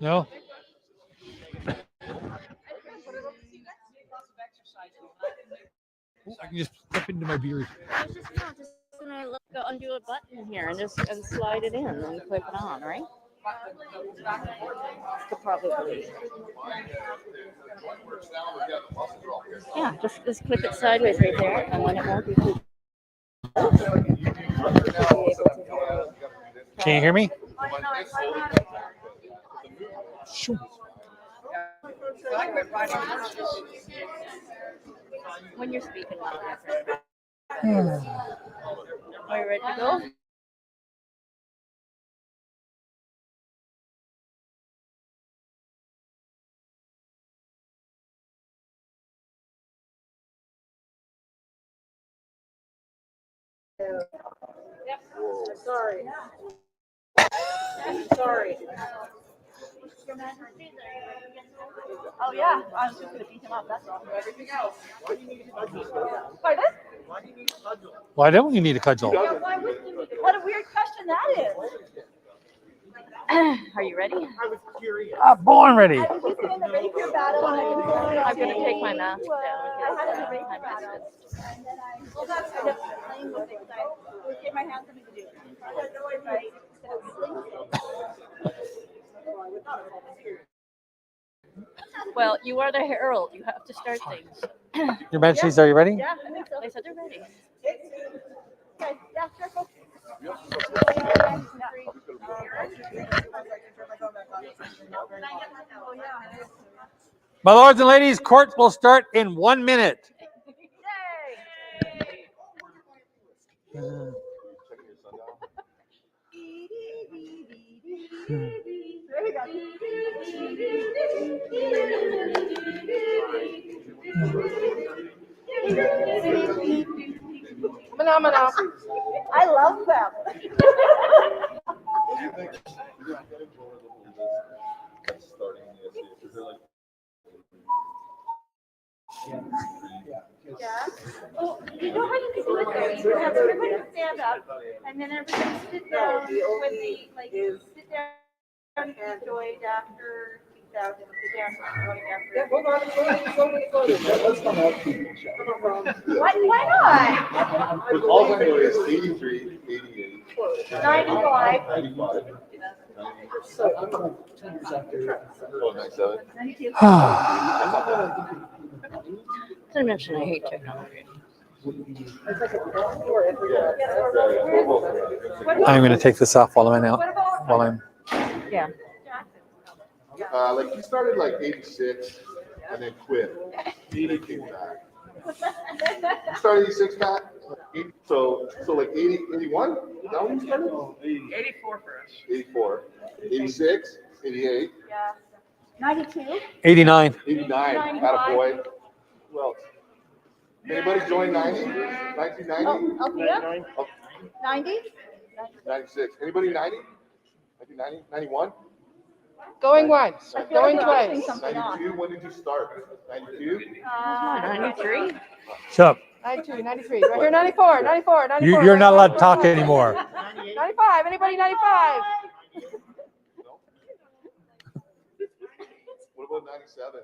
No. I can just step into my beard. I was just gonna go undo a button here and just and slide it in and clip it on, right? Could probably. Yeah, just clip it sideways right there, and then it won't be too. Can you hear me? Sure. When you're speaking like that. Are you ready to go? Yep. Sorry. Sorry. Oh yeah, I was just gonna beat him up. That's all. Everything else. Pardon? Why don't you need a cudgel? Yeah, why would you need it? What a weird question that is. Are you ready? I was curious. Born ready. I'm going to take my mask down. I had a rapier battle. And then I ended up playing with it because I would give my hands something to do. Right? Well, you are the herald. You have to start things. Your Majesties, are you ready? Yeah, I think so. They said they're ready. Okay, yeah, careful. My lords and ladies, court will start in 1 minute. I love them. Yeah. Oh, you know how you can do it though? You can have everybody stand up and then everybody sit down when they sit down and enjoy it after 2000. Sit down and enjoy it after. Why not? With all I know is 83, 88, 95. 95. Oh, 97. 92. Did I mention I hate technology? I'm going to take this off while I'm out. While I'm. Yeah. Like he started like 86 and then quit. And then came back. You started 86, Pat? So like 80, 81? Is that when you started? 84 for us. 84. 86, 88. Yeah. 92. 89. 89. Attaboy. Who else? Anybody join 90? 1990? Oh, yeah. 90. 96. Anybody 90? 1990? 91? Going once, going twice. 92? When did you start? 92? 93. Shut up. 92, 93. Right here, 94, 94, 94. You're not allowed to talk anymore. 95. Anybody 95? What about 97,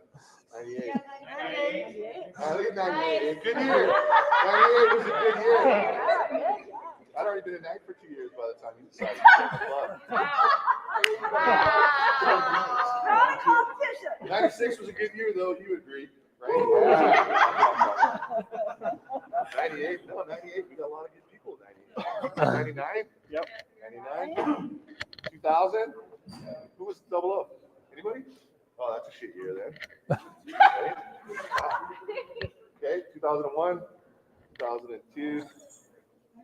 98? Yeah, 98. I think 98. Good year. 98 was a good year. I'd already been in Nike for 2 years by the time you decided to join the club. Not a competition. 96 was a good year, though. You agree, right? 98. No, 98. We got a lot of good people in 98. 99. Yep. 99. 2000. Who was 00? Anybody? Oh, that's a shit year then. Okay. 2001. 2002.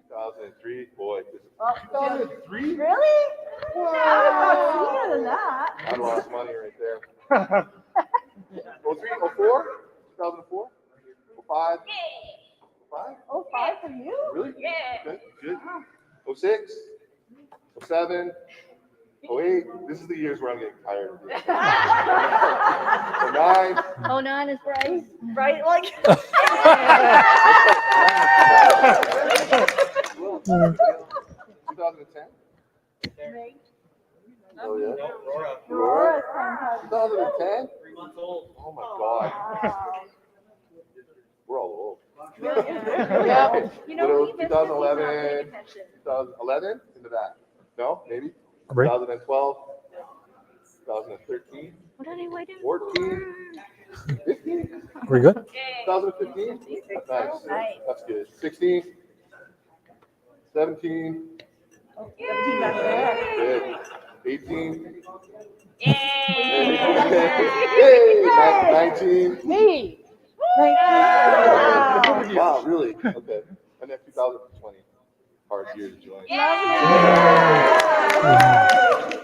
2003. Boy, this is 2003. Really? No, sooner than that. I lost money right there. 03, 04, 2004, 05, 05. Oh, 5 for you? Really? Yeah. Okay, good. 06, 07, 08. This is the years where I'm getting tired of it. 09. Oh, 9 is right. Right, like. 2010. Oh yeah. Aurora. 2010. 3 months old. Oh my God. We're all old. Yeah. You know, we missed 2011. 2011 into that. No, maybe. Right. 2012. 2013. What are they waiting 14. 15. We good? 2015. Nice. That's good. 16. 17. Good. 18. Hey, 19. Me. Wow, really? Okay. And then 2020. Hard year to join.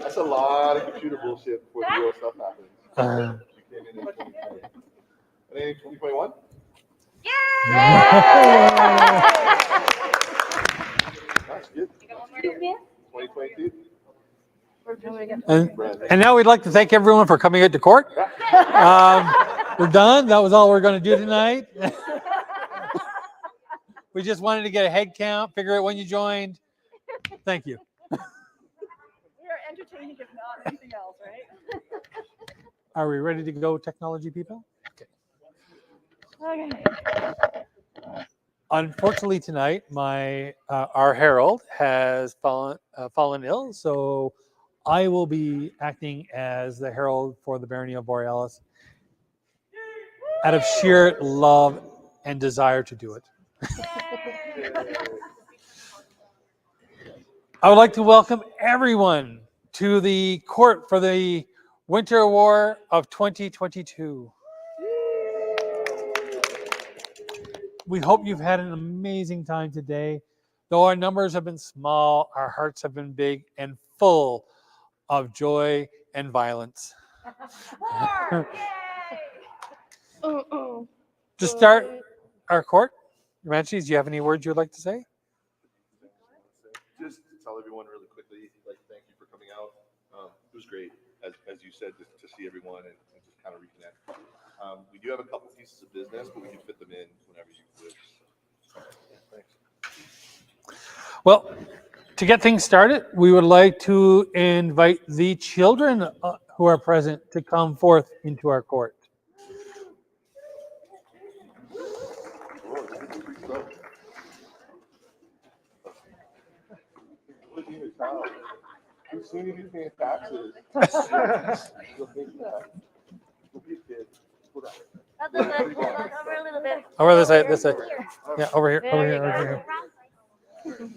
That's a lot of computer bullshit before the real stuff happens. You came in 2020. And then 2021? That's good. 2022? And now we'd like to thank everyone for coming out to court. We're done. That was all we're going to do tonight. We just wanted to get a head count, figure out when you joined. Thank you. We are entertaining, if not anything else, right? Are we ready to go, technology people? Okay. Unfortunately, tonight, our herald has fallen ill, so I will be acting as the herald for the Barony of Borealis out of sheer love and desire to do it. I would like to welcome everyone to the court for the Winter War of 2022. We hope you've had an amazing time today. Though our numbers have been small, our hearts have been big and full of joy and violence. To start our court, Manchis, do you have any words you'd like to say? Just to tell everyone really quickly, like, thank you for coming out. It was great, as you said, to see everyone and just kind of reconnect. We do have a couple pieces of business, but we can fit them in whenever you wish. Thanks. Well, to get things started, we would like to invite the children who are present to come forth into our court. Oh, this is free stuff. What do you need, Kyle? Too soon to be paying taxes. You'll pay that. You'll be a kid. Go down. Over a little bit. Over this side, this side. Yeah, over here, over here, over here.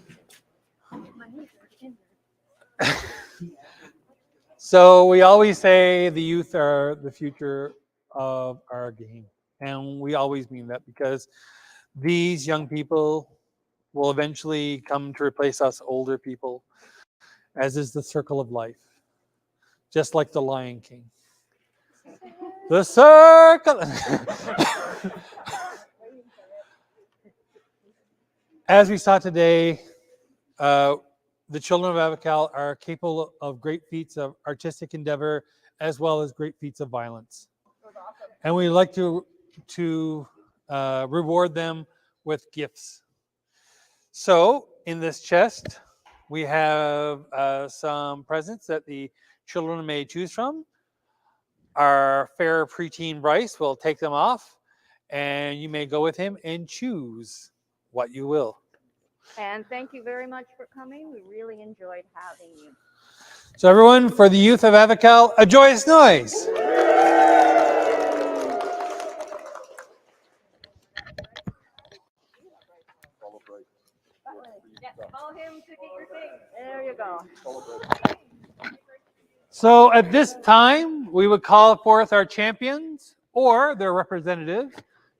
So we always say the youth are the future of our game. And we always mean that because these young people will eventually come to replace us older people, as is the circle of life. Just like the Lion King. The circle. As we saw today, the children of Avocal are capable of great feats of artistic endeavor as well as great feats of violence. And we like to reward them with gifts. So in this chest, we have some presents that the children may choose from. our fair preteen Bryce will take them off, and you may go with him and choose what you will. And thank you very much for coming. We really enjoyed having you. So everyone, for the youth of Avocal, a joyous noise. Yeah, follow him to get your thing. There you go. So at this time, we would call forth our champions or their representative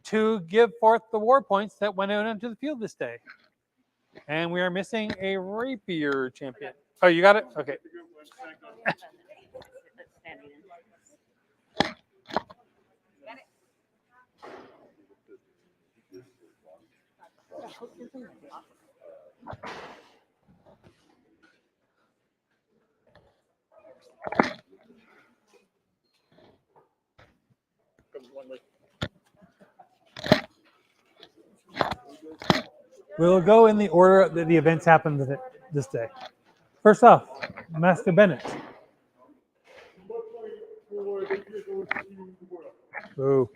to give forth the war points that went out onto the field this day. And we are missing a rapier champion. Oh, you got it? Okay. We'll go in the order that the events happened this day. First off, Master Bennett. Ooh.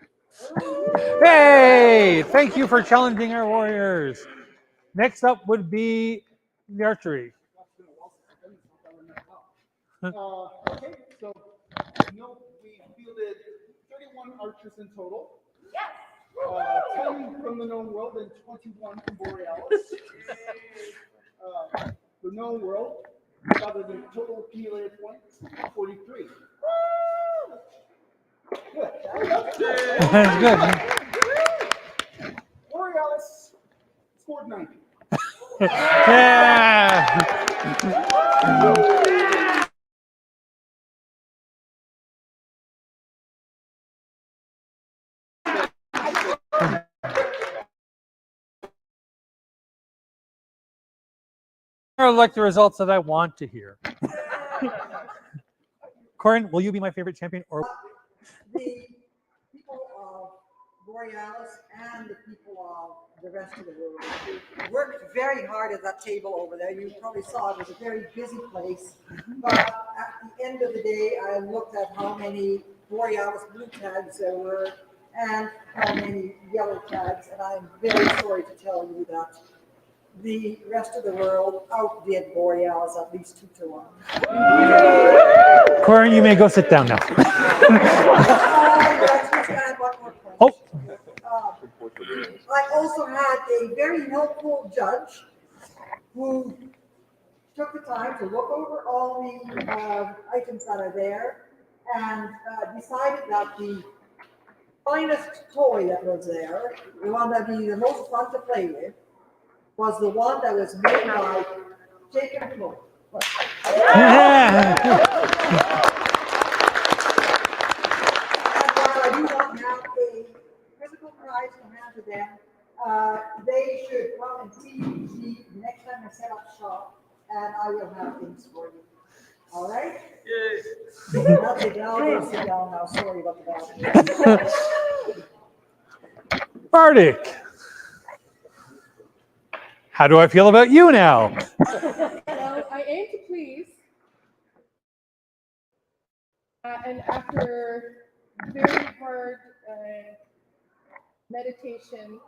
Hey, thank you for challenging our warriors. Next up would be the archery. Okay, so we fielded 31 archers in total. Yes. 10 from the known world and 21 from Borealis. The known world got a total accumulated points 43. Good. That's good. Borealis scored 90. Yeah. Are like the results that I want to hear. Corin, will you be my favorite champion or? The people of Borealis and the people of the rest of the world worked very hard at that table over there. You probably saw it was a very busy place. But at the end of the day, I looked at how many Borealis blue tags there were and how many yellow tags, and I'm very sorry to tell you that the rest of the world outdid Borealis at least 2-1. Corin, you may go sit down now. Oh. I also had a very helpful judge who took the time to look over all the items that are there and decided that the finest toy that was there, the one that would be the most fun to play with, was the one that was made by Jacob Flo. Yeah. And while I do not have a physical prize to hand to them, they should come and see me next time I set up shop, and I will have things for you. All right? Yes. I'll sit down now. Sorry about that. Bardic. How do I feel about you now? Well, I aim to please. And after very hard meditation,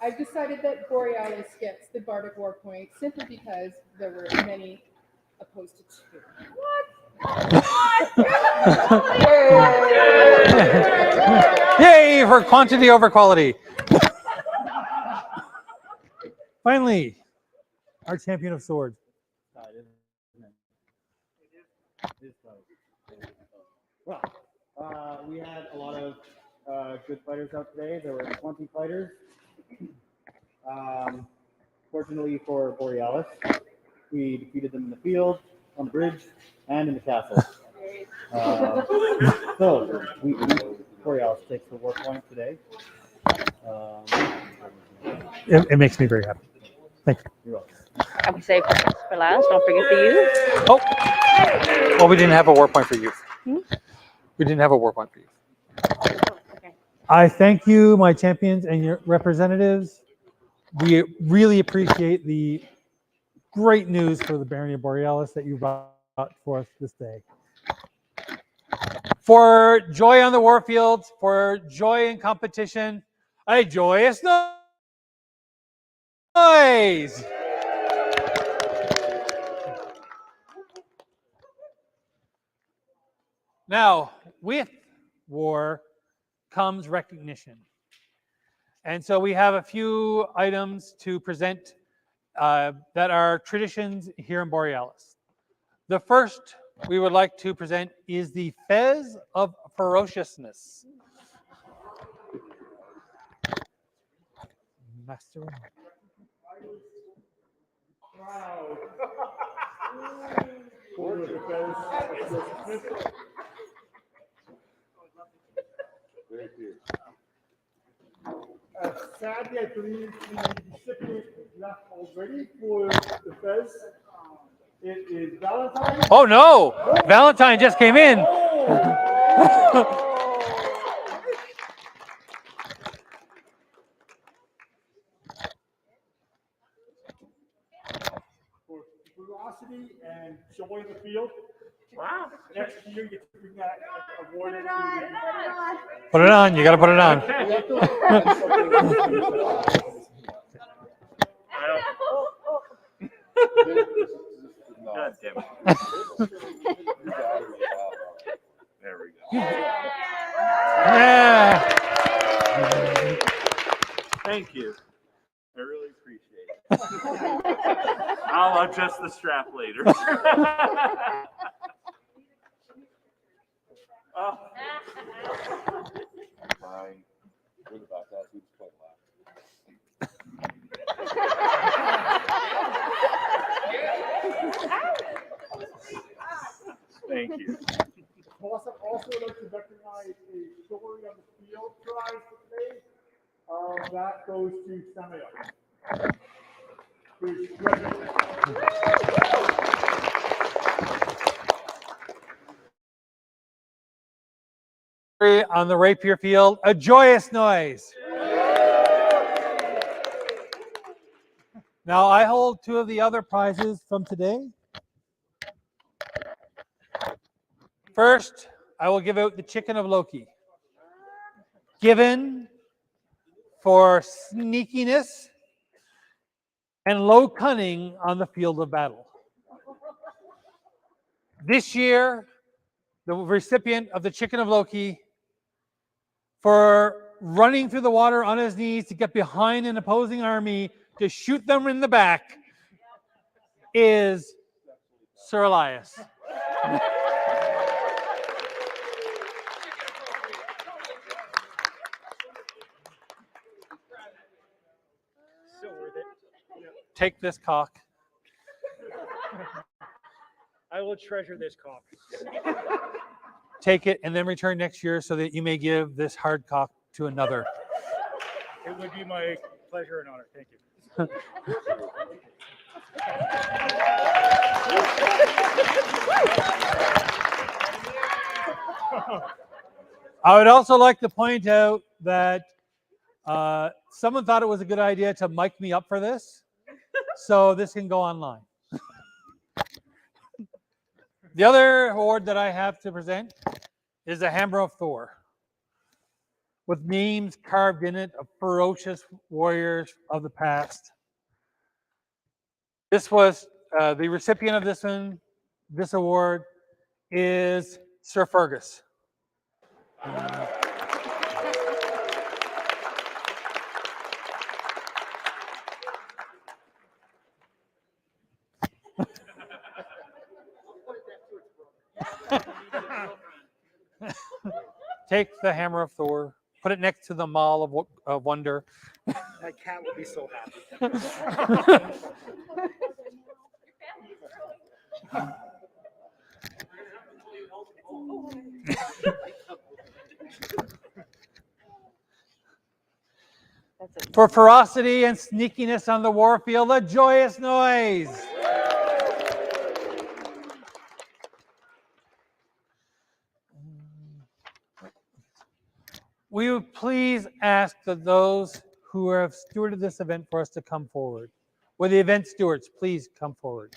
I've decided that Borealis gets the Bardic War point simply because there were many opposed to 2. Yay for quantity over quality. Finally, our champion of swords. Well, we had a lot of good fighters out today. There were 20 fighters. Fortunately for Borealis, we defeated them in the field, on the bridge, and in the castle. So, Borealis takes the war point today. It makes me very happy. Thank you. You're welcome. And we saved for last. Don't forget the youth. Oh, well, we didn't have a war point for you. Hmm? We didn't have a war point for you. Okay. I thank you, my champions and your representatives. We really appreciate the great news for the Barony of Borealis that you brought forth this day. For joy on the warfield, for joy in competition, a joyous noise. Now, with war comes recognition. And so we have a few items to present that are traditions here in Borealis. The first we would like to present is the Fez of Ferociousness. Master. Wow. For the Fez. Very clear. Sadly, I believe the recipient left already for the Fez. It is Valentine. Oh no! Valentine just came in. For ferocity and joy in the field. Wow. Next year, you get to bring that award. Put it on. You got to put it on. God damn it. There we go. Yeah. Thank you. I really appreciate it. I'll adjust the strap later. Oh. Fine. Good about that. Who's quite loud. Thank you. Also like to recognize a story on the field prize today. That goes to Samuel. Who's On the rapier field, a joyous noise. Now I hold two of the other prizes from today. First, I will give out the Chicken of Loki. Given for sneakiness and low cunning on the field of battle. This year, the recipient of the Chicken of Loki for running through the water on his knees to get behind an opposing army to shoot them in the back is Sir Elias. still worth it. Take this cock. I will treasure this cock. Take it and then return next year so that you may give this hard cock to another. It would be my pleasure and honor. Thank you. I would also like to point out that someone thought it was a good idea to mic me up for this, so this can go online. The other award that I have to present is the Hammer of Thor, with names carved in it of ferocious warriors of the past. This was the recipient of this award is Sir Fergus. Take the Hammer of Thor, put it next to the Mall of Wonder. My cat will be so happy. For ferocity and sneakiness on the warfield, a joyous noise. We would please ask that those who have stewarded this event for us to come forward. Will the event stewards please come forward?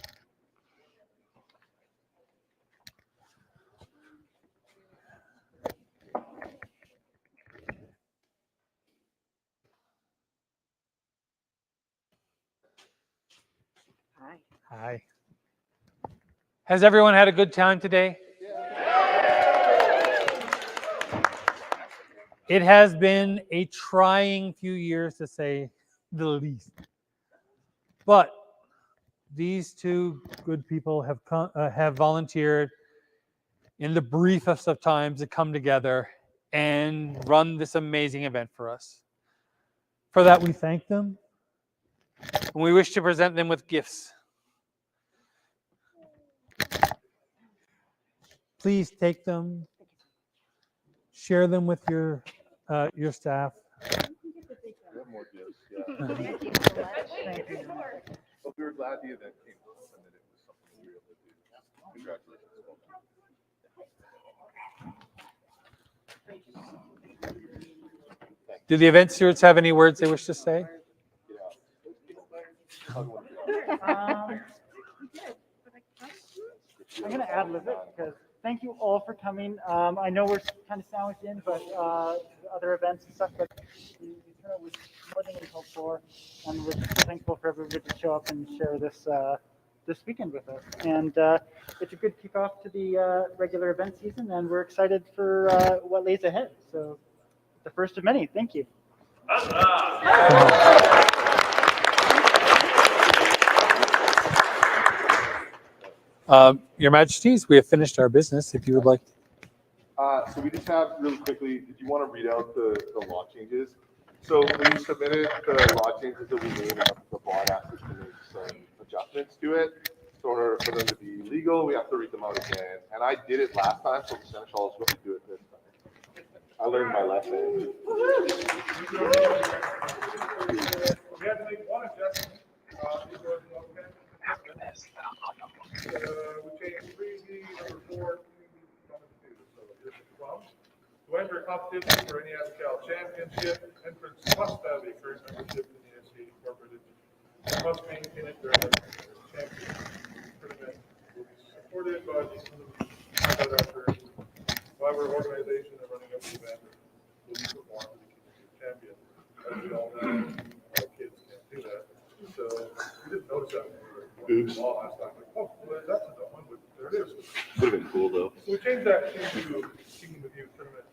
Hi. Has everyone had a good time today? It has been a trying few years, to say the least. But these two good people have volunteered in the briefest of times to come together and run this amazing event for us. For that, we thank them, and we wish to present them with gifts. Please take them, share them with your staff. More gifts, yeah. But we were glad the event came off and that it was something we were able to do. Congratulations. Do the event stewards have any words they wish to say? I'm going to ad lib it because thank you all for coming. I know we're kind of sandwiched in, but other events and stuff, but the turnout was more than we hoped for, and we're just thankful for everybody to show up and share this this weekend with us. And it's a good kickoff to the regular event season, and we're excited for what lays ahead. So the first of many. Thank you. Your Majesties, we have finished our business. If you would like. So we just have really quickly, did you want to read out the law changes? So we submitted the law changes that we made, and the board asked us to make some adjustments to it. So in order for them to be legal, we have to read them out again. And I did it last time, so the Seneschal is going to do it this time. I learned my lesson. We had to make one adjustment. We changed 3D number 4 to number 2. So here's the from. To enter a competition for any SCAL championship, entrants must have a current membership in the SCA Incorporated. They must maintain it during the championship tournament. Will be supported by the conduct efforts. However, organization and running of the event will be performed to the champion. As we all know, our kids can't do that. So we didn't notice that when we were working the law last time. Like, oh, well, that's a dumb one, but there it is. Would have been cool though. So we changed that to Kingdom of You tournament.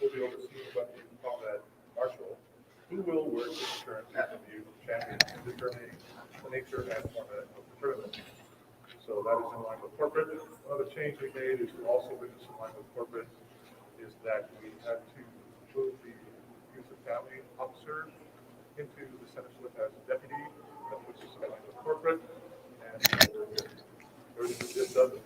Will be overseen by the combat marshal, who will work with the current Kingdom of You champion in determining the nature and format of the tournament. So that is in line with corporate. Another change we made is also in line with corporate is that we had to move the youth and family officer into the Seneschal as deputy, which is in line with corporate. And everything we did does it.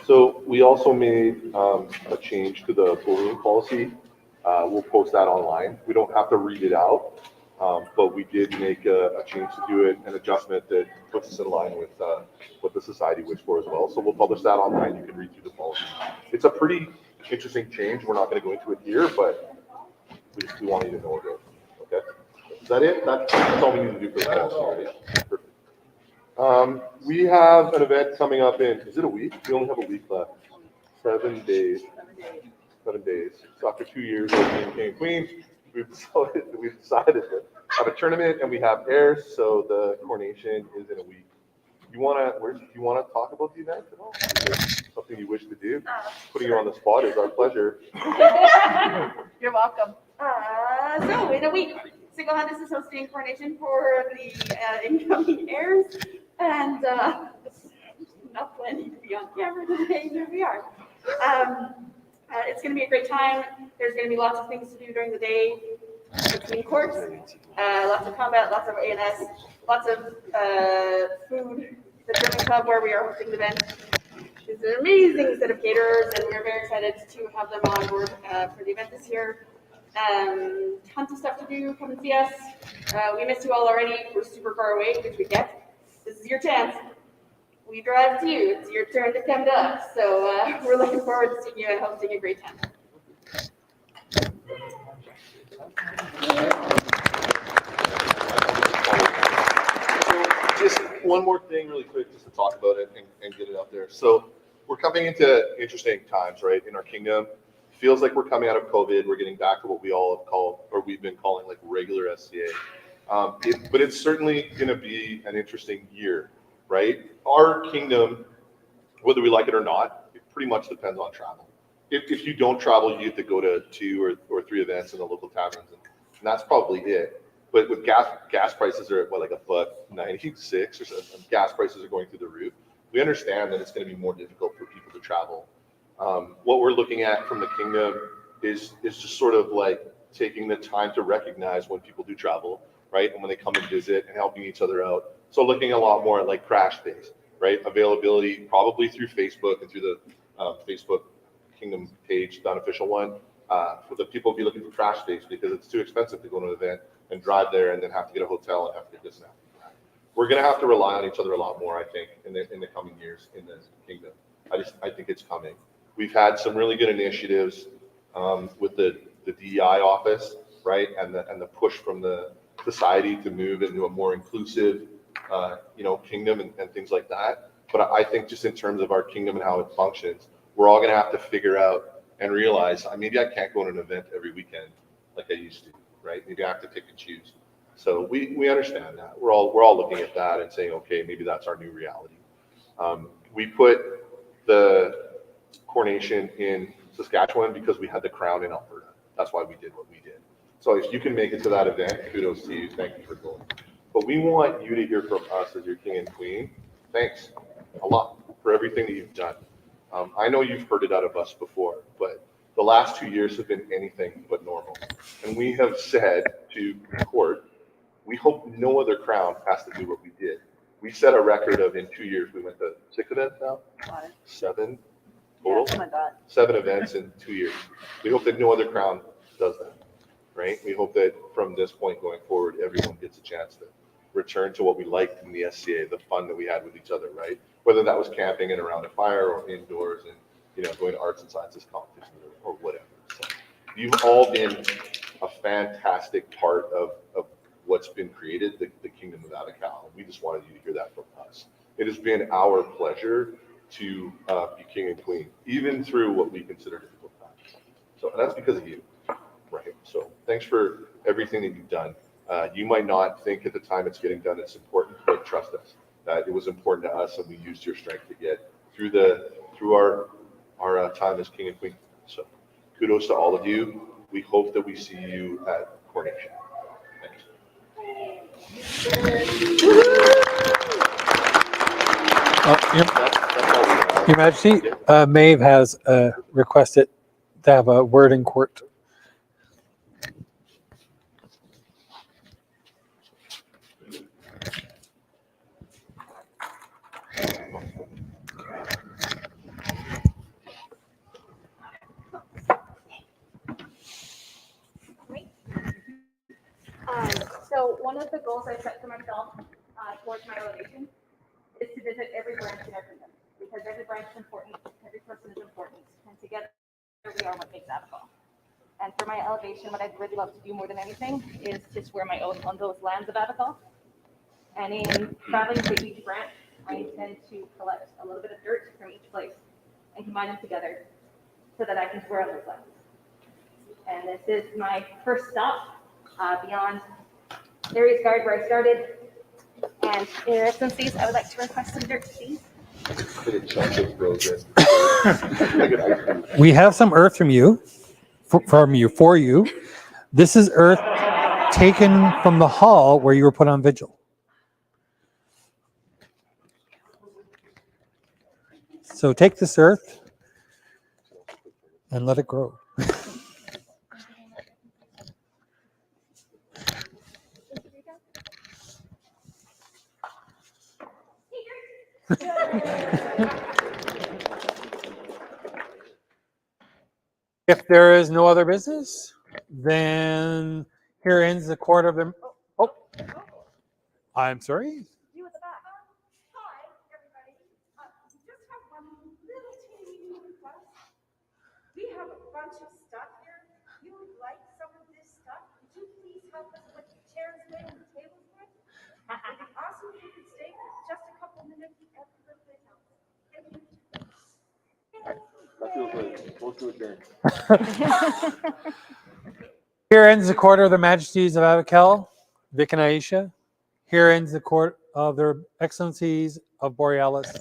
So we also made a change to the bullying policy. We'll post that online. We don't have to read it out, but we did make a change to do it, an adjustment that puts us in line with what the society wished for as well. So we'll publish that online. You can read through the policy. It's a pretty interesting change. We're not going to go into it here, but we want you to know about it. Okay? Is that it? That's all we need to do for the policy. Perfect. We have an event coming up in, is it a week? We only have a week left. 7 days. 7 days. So after 2 years of being king and queen, we've decided to have a tournament, and we have heirs, so the coronation is in a week. Do you want to talk about the event at all? Is there something you wish to do? Putting you on the spot is our pleasure. You're welcome. So in a week, Single Handus is hosting coronation for the incoming heirs, and not planning to be on camera today. Here we are. It's going to be a great time. There's going to be lots of things to do during the day between courts, lots of combat, lots of ANS, lots of food. The German Club where we are hosting the event is an amazing set of caterers, and we're very excited to have them on board for the event this year. Tons of stuff to do. Come and see us. We missed you all already. We're super far away, which we get. This is your chance. We drive to you. It's your turn to come to us. So we're looking forward to seeing you and hosting a great time. Just one more thing really quick, just to talk about it and get it out there. So we're coming into interesting times, right, in our kingdom. Feels like we're coming out of COVID. We're getting back to what we all have called, or we've been calling, like regular SCA. But it's certainly going to be an interesting year, right? Our kingdom, whether we like it or not, it pretty much depends on travel. If you don't travel, you get to go to 2 or 3 events in the local taverns, and that's probably it. But with gas prices are at what, like $1.96 or something. Gas prices are going through the roof. We understand that it's going to be more difficult for people to travel. What we're looking at from the kingdom is just sort of like taking the time to recognize when people do travel, right? And when they come and visit and helping each other out. So looking a lot more at like crash days, right? Availability probably through Facebook and through the Facebook Kingdom page, the unofficial one. For the people be looking for crash days because it's too expensive to go to an event and drive there and then have to get a hotel and have to get this and that. We're going to have to rely on each other a lot more, I think, in the coming years in the kingdom. I think it's coming. We've had some really good initiatives with the DEI office, right, and the push from the society to move into a more inclusive, kingdom and things like that. But I think just in terms of our kingdom and how it functions, we're all going to have to figure out and realize maybe I can't go to an event every weekend like I used to, right? Maybe I have to pick and choose. So we understand that. We're all looking at that and saying, okay, maybe that's our new reality. We put the coronation in Saskatchewan because we had the crown in Alberta. That's why we did what we did. So if you can make it to that event, kudos to you. Thank you for going. But we want you to hear from us as your king and queen. Thanks a lot for everything that you've done. I know you've heard it out of us before, but the last 2 years have been anything but normal. And we have said to court, we hope no other crown has to do what we did. We set a record of in 2 years, we went to 6 events now? 7 total? Oh my God. 7 events in 2 years. We hope that no other crown does that, right? We hope that from this point going forward, everyone gets a chance to return to what we liked in the SCA, the fun that we had with each other, right? Whether that was camping and around a fire or indoors and, going to arts and sciences competitions or whatever. So you've all been a fantastic part of what's been created, the Kingdom of Avical. We just wanted you to hear that from us. It has been our pleasure to be king and queen, even through what we consider difficult times. So that's because of you, right? So thanks for everything that you've done. You might not think at the time it's getting done it's important, but trust us that it was important to us, and we used your strength to get through our time as king and queen. So kudos to all of you. We hope that we see you at coronation. Your Majesty, Maeve has requested to have a word in court. So one of the goals I set for myself towards my elevation is to visit every branch in our kingdom, because every branch is important, every person is important, and together we are what makes Avical. And for my elevation, what I'd really love to do more than anything is to swear my oath on those lands of Avical. And in traveling to each branch, I intend to collect a little bit of dirt from each place and combine them together so that I can swear on those lands. And this is my first stop beyond Aries Guard, where I started. And in your excellencies, I would like to request some dirt, please. We have some earth from you, for you. This is earth taken from the hall where you were put on vigil. So take this earth and let it grow. If there is no other business, then here ends the court of them. Oh, I'm sorry. You at the back. Hi, everybody. We just have one little teeny request. We have a bunch of stuff here. You would like some of this stuff? Would you please help us with the chairs with and the tables with? It'd be awesome if you could stay for just a couple minutes at the birthday house. Thank you. That feels like close to adjourn. Here ends the court of the Majesties of Avical. Vic and Aisha. Here ends the court of their excellencies of Borealis,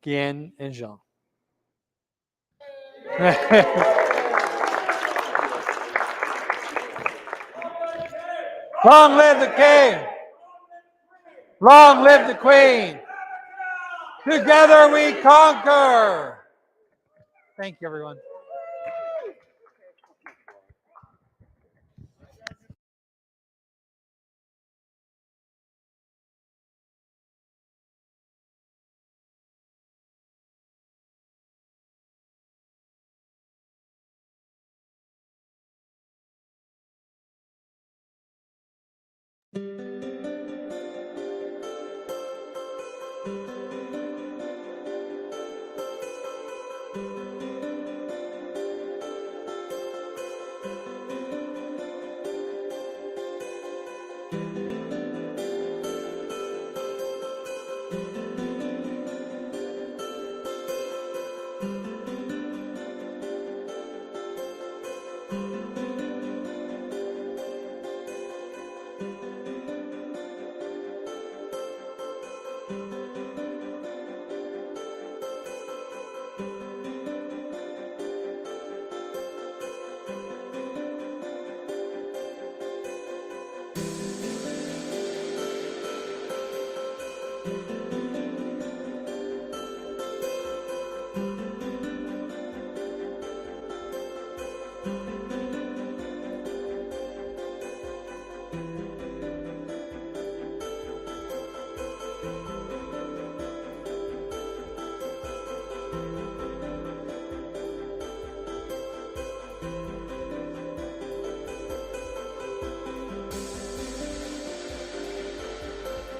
Guienne, and Jean. Long live the king! Long live the queen! Together we conquer! Thank you, everyone.